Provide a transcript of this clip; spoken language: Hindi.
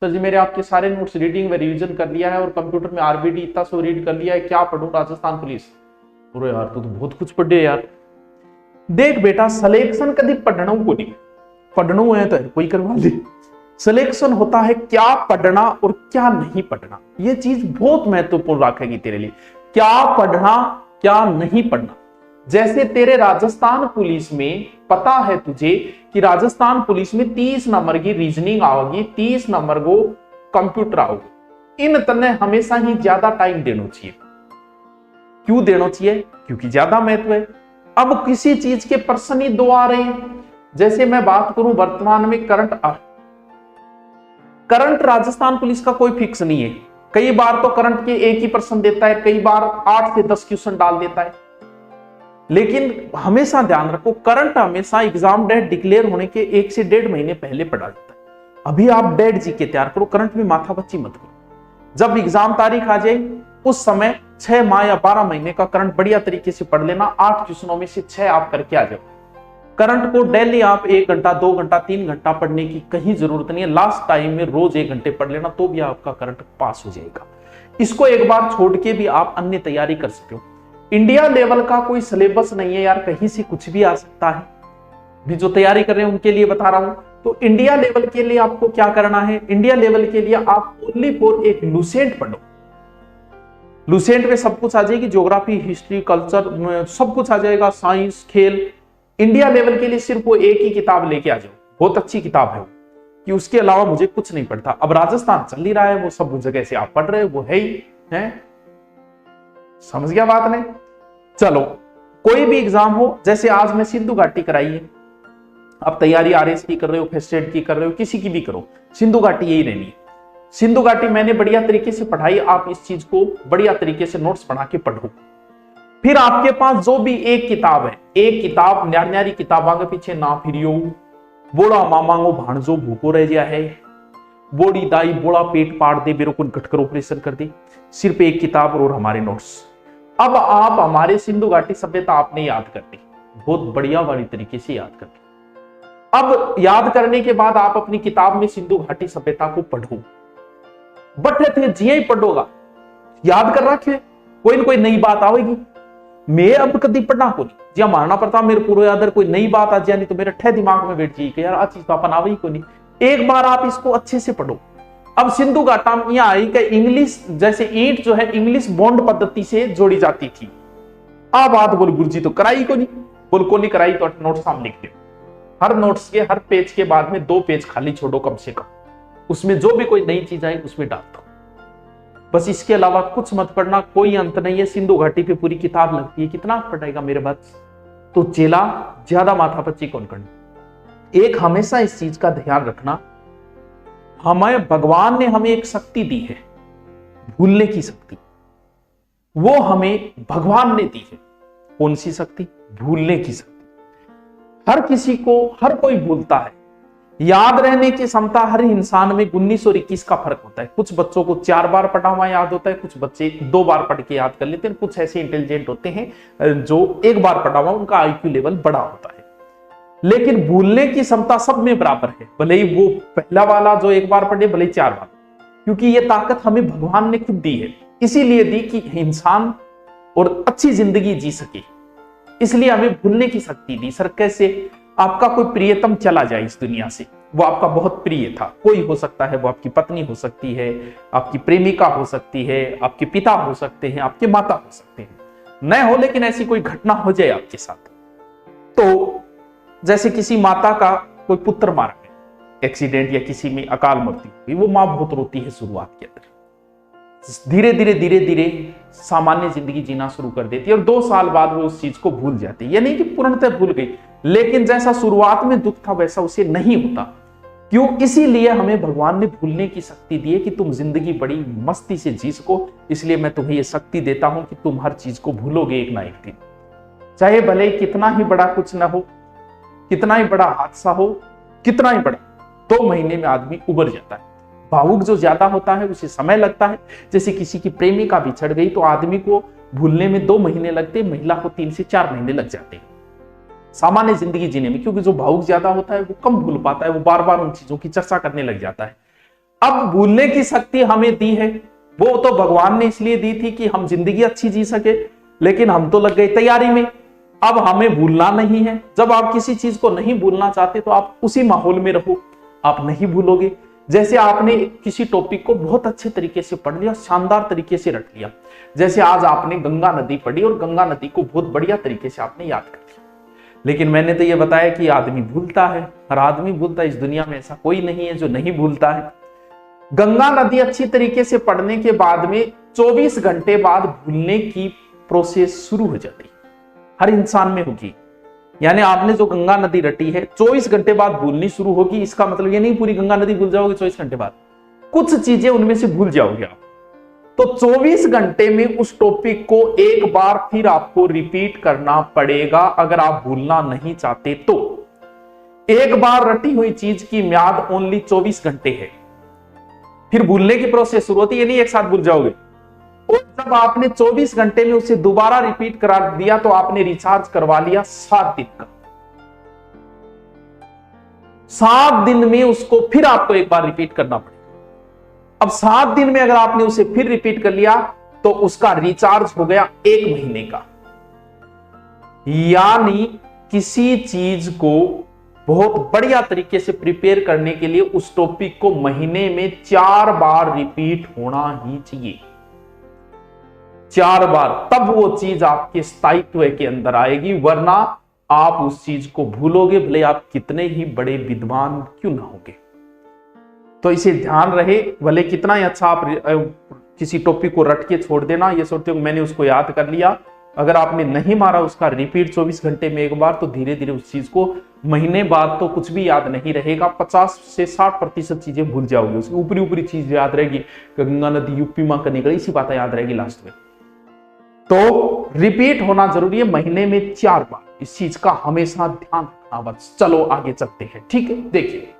सर जी मेरे आपके सारे नोट्स रीडिंग में रिवीजन कर लिया है और कंप्यूटर में आरबीडी इतना सो रीड कर लिया है, क्या पढ़ूं राजस्थान पुलिस। अरे यार तू तो बहुत कुछ पढ़े यार। देख बेटा सिलेक्शन कभी पढ़ना को नहीं, पढ़ना है तो कोई करवा ले। सिलेक्शन होता है क्या पढ़ना और क्या नहीं पढ़ना, ये चीज बहुत महत्वपूर्ण रखेगी तेरे लिए। क्या पढ़ना क्या नहीं पढ़ना। जैसे तेरे राजस्थान पुलिस में पता है तुझे कि राजस्थान पुलिस में 30 नंबर की रीजनिंग आओगी, 30 नंबर को कंप्यूटर आओगे। इन तने हमेशा ही ज्यादा टाइम देना चाहिए। क्यों देना चाहिए? क्योंकि ज्यादा महत्व है। अब किसी चीज के प्रश्न ही दो आ रहे हैं। जैसे मैं बात करूं वर्तमान में करंट राजस्थान पुलिस का कोई फिक्स नहीं है। कई बार तो करंट के एक ही प्रश्न देता है, कई बार 8 से 10 क्वेश्चन डाल देता है। लेकिन हमेशा ध्यान रखो करंट हमेशा एग्जाम डेट डिक्लेयर होने के 1 से 1.5 महीने पहले पढ़ा जाता है। अभी आप डेट जी के तैयार करो, करंट में माथा बच्ची मत करो। जब एग्जाम तारीख आ जाए उस समय 6 माह या 12 महीने का करंट बढ़िया तरीके से पढ़ लेना। 8 क्वेश्चनों में से 6 आप करके आ जाओ। करंट को डेली आप 1 घंटा 2 घंटा 3 घंटा पढ़ने की कहीं जरूरत नहीं है। लास्ट टाइम में रोज 1 घंटे पढ़ लेना तो भी आपका करंट पास हो जाएगा। इसको एक बार छोड़ के भी आप अन्य तैयारी कर सकते हो। इंडिया लेवल का कोई सिलेबस नहीं है यार, कहीं से कुछ भी आ सकता है। भी जो तैयारी कर रहे हैं उनके लिए बता रहा हूं। तो इंडिया लेवल के लिए आपको क्या करना है, इंडिया लेवल के लिए आप ओनली फॉर एक लुसेंट पढ़ो। लुसेंट में सब कुछ आ जाएगी, ज्योग्राफी हिस्ट्री कल्चर सब कुछ आ जाएगा, साइंस खेल। इंडिया लेवल के लिए सिर्फ वो एक ही किताब लेके आ जाओ, बहुत अच्छी किताब है वो, कि उसके अलावा मुझे कुछ नहीं पढ़ता। अब राजस्थान चल ही रहा है, वो सब जगह से आप पढ़ रहे हो, वो है ही है। समझ गया बात नहीं? चलो कोई भी एग्जाम हो, जैसे आज मैं सिंधु घाटी कराई है, आप तैयारी आरएस की कर रहे हो, फर्स्ट एड की कर रहे हो, किसी की भी करो, सिंधु घाटी यही रहनी है। सिंधु घाटी मैंने बढ़िया तरीके से पढ़ाई, आप इस चीज को बढ़िया तरीके से नोट्स बना के पढ़ो। फिर आपके पास जो भी एक किताब है, एक किताब न्यारी किताबों के पीछे ना फिरियो। बोड़ा मामांगो भाणजो भूखो रह गया है, बोड़ी दाई बोड़ा पेट पाड़ दे, मेरे को घटकर ऑपरेशन कर दे। सिर्फ एक किताब और हमारे नोट्स। अब आप हमारे सिंधु घाटी सभ्यता आपने याद कर ली, बहुत बढ़िया वाली तरीके से याद कर ली। अब याद करने के बाद आप अपनी किताब में सिंधु घाटी सभ्यता को पढ़ो। बट थे जिये ही पढ़ोगा, याद कर रखे, कोई ना कोई नई बात आएगी। मैं अब कभी पढ़ना को नहीं जी, मारना पड़ता मेरे पूरा याद, कोई नई बात आ जाए नहीं तो मेरे ठे दिमाग में बैठ जाएगी यार, आ चीज तो अपन आवे को नहीं। एक बार आप इसको अच्छे से पढ़ो। अब सिंधु घाटा में यह आई कि इंग्लिश, जैसे ईंट जो है इंग्लिश बॉन्ड पद्धति से जोड़ी जाती थी। अब बात बोल गुरुजी तो कराई को नहीं, बोल को नहीं कराई तो नोट्स हम लिख दो। हर नोट्स के हर पेज के बाद में 2 पेज खाली छोड़ो कम से कम, उसमें जो भी कोई नई चीज आई उसमें डाल दो। बस इसके अलावा कुछ मत पढ़ना, कोई अंत नहीं है। सिंधु घाटी पे पूरी किताब लगती है, कितना पढ़ेगा मेरे बात। तो चेला ज्यादा माथापच्ची कौन करनी। एक हमेशा इस चीज का ध्यान रखना, हमें भगवान ने हमें एक शक्ति दी है, भूलने की शक्ति। वो हमें भगवान ने दी है। कौन सी शक्ति? भूलने की शक्ति। हर किसी को, हर कोई भूलता है। याद रहने की क्षमता हर इंसान में 19 और 21 का फर्क होता है। कुछ बच्चों को 4 बार पढ़ा हुआ याद होता है, कुछ बच्चे 2 बार पढ़ के याद कर लेते हैं। कुछ ऐसे इंटेलिजेंट होते हैं जो 1 बार पढ़ा हुआ उनका आईक्यू लेवल बड़ा होता है। लेकिन भूलने की क्षमता सब में बराबर है, भले ही वो पहला वाला जो 1 बार पढ़े, भले ही 4 बार, क्योंकि ये ताकत हमें भगवान ने खुद दी है। इसीलिए दी कि इंसान और अच्छी जिंदगी जी सके, इसलिए हमें भूलने की शक्ति दी। सर कैसे? आपका कोई प्रियतम चला जाए इस दुनिया से, वो आपका बहुत प्रिय था, कोई हो सकता है, वो आपकी पत्नी हो सकती है, आपकी प्रेमिका हो सकती है, आपके पिता हो सकते हैं, आपके माता हो सकते हैं, न हो, लेकिन ऐसी कोई घटना हो जाए आपके साथ। तो जैसे किसी माता का कोई पुत्र मारा गया एक्सीडेंट या किसी में अकाल मृत्यु हुई, वो मां बहुत रोती है शुरुआत के अंदर। धीरे धीरे सामान्य जिंदगी जीना शुरू कर देती है और 2 साल बाद वो उस चीज को भूल जाती है। ये नहीं कि पूर्णतः भूल गई, लेकिन जैसा शुरुआत में दुख था वैसा उसे नहीं होता। क्यों? इसीलिए हमें भगवान ने भूलने की शक्ति दी है कि तुम जिंदगी बड़ी मस्ती से जी सको। इसलिए मैं तुम्हें यह शक्ति देता हूं कि तुम हर चीज को भूलोगे एक ना एक दिन, चाहे भले कितना ही बड़ा कुछ ना हो, कितना ही बड़ा हादसा हो, कितना ही बड़ा। 2 महीने में आदमी उबर जाता है। भावुक जो ज्यादा होता है उसे समय लगता है। जैसे किसी की प्रेमिका बिछड़ गई तो आदमी को भूलने में 2 महीने लगते, महिला को 3 से 4 महीने लग जाते हैं सामान्य जिंदगी जीने में। क्योंकि जो भावुक ज्यादा होता है वो कम भूल पाता है, वो बार बार उन चीजों की चर्चा करने लग जाता है। अब भूलने की शक्ति हमें दी है, वो तो भगवान ने इसलिए दी थी कि हम जिंदगी अच्छी जी सके, लेकिन हम तो लग गए तैयारी में। अब हमें भूलना नहीं है। जब आप किसी चीज को नहीं भूलना चाहते तो आप उसी माहौल में रहो, आप नहीं भूलोगे। जैसे आपने किसी टॉपिक को बहुत अच्छे तरीके से पढ़ लिया, शानदार तरीके से रट लिया, जैसे आज आपने गंगा नदी पढ़ी और गंगा नदी को बहुत बढ़िया तरीके से आपने याद कर लिया। लेकिन मैंने तो ये बताया कि आदमी भूलता है, हर आदमी भूलता है, इस दुनिया में ऐसा कोई नहीं है जो नहीं भूलता है। गंगा नदी अच्छी तरीके से पढ़ने के बाद में 24 घंटे बाद भूलने की प्रोसेस शुरू हो जाती है, हर इंसान में होगी। यानी आपने जो गंगा नदी रटी है 24 घंटे बाद भूलनी शुरू होगी। इसका मतलब ये नहीं पूरी गंगा नदी भूल जाओगे 24 घंटे बाद, कुछ चीजें उनमें से भूल जाओगे आप। तो 24 घंटे में उस टॉपिक को एक बार फिर आपको रिपीट करना पड़ेगा अगर आप भूलना नहीं चाहते तो। एक बार रटी हुई चीज की म्याद ओनली 24 घंटे है, फिर भूलने की प्रोसेस शुरू होती है, नहीं एक साथ भूल जाओगे। और जब आपने 24 घंटे में उसे दोबारा रिपीट करा दिया तो आपने रिचार्ज करवा लिया 7 दिन का। 7 दिन में उसको फिर आपको एक बार रिपीट करना पड़ेगा। अब 7 दिन में अगर आपने उसे फिर रिपीट कर लिया तो उसका रिचार्ज हो गया 1 महीने का। यानी किसी चीज को बहुत बढ़िया तरीके से प्रिपेयर करने के लिए उस टॉपिक को महीने में 4 बार रिपीट होना ही चाहिए, 4 बार, तब वो चीज आपके स्थायित्व के अंदर आएगी, वरना आप उस चीज को भूलोगे, भले आप कितने ही बड़े विद्वान क्यों ना होगे। तो इसे ध्यान रहे, भले कितना ही अच्छा आप किसी टॉपिक को रट के छोड़ देना, ये सोचते हो मैंने उसको याद कर लिया, अगर आपने नहीं मारा उसका रिपीट 24 घंटे में एक बार, तो धीरे धीरे उस चीज को महीने बाद तो कुछ भी याद नहीं रहेगा, 50 से 60% चीजें भूल जाओगे, उसकी ऊपरी ऊपरी चीज याद रहेगी, गंगा नदी यूपी में करने गई, इसी बात याद रहेगी लास्ट में। तो रिपीट होना जरूरी है, महीने में 4 बार, इस चीज का हमेशा ध्यान रखना। बस चलो आगे चलते हैं, ठीक है। देखिए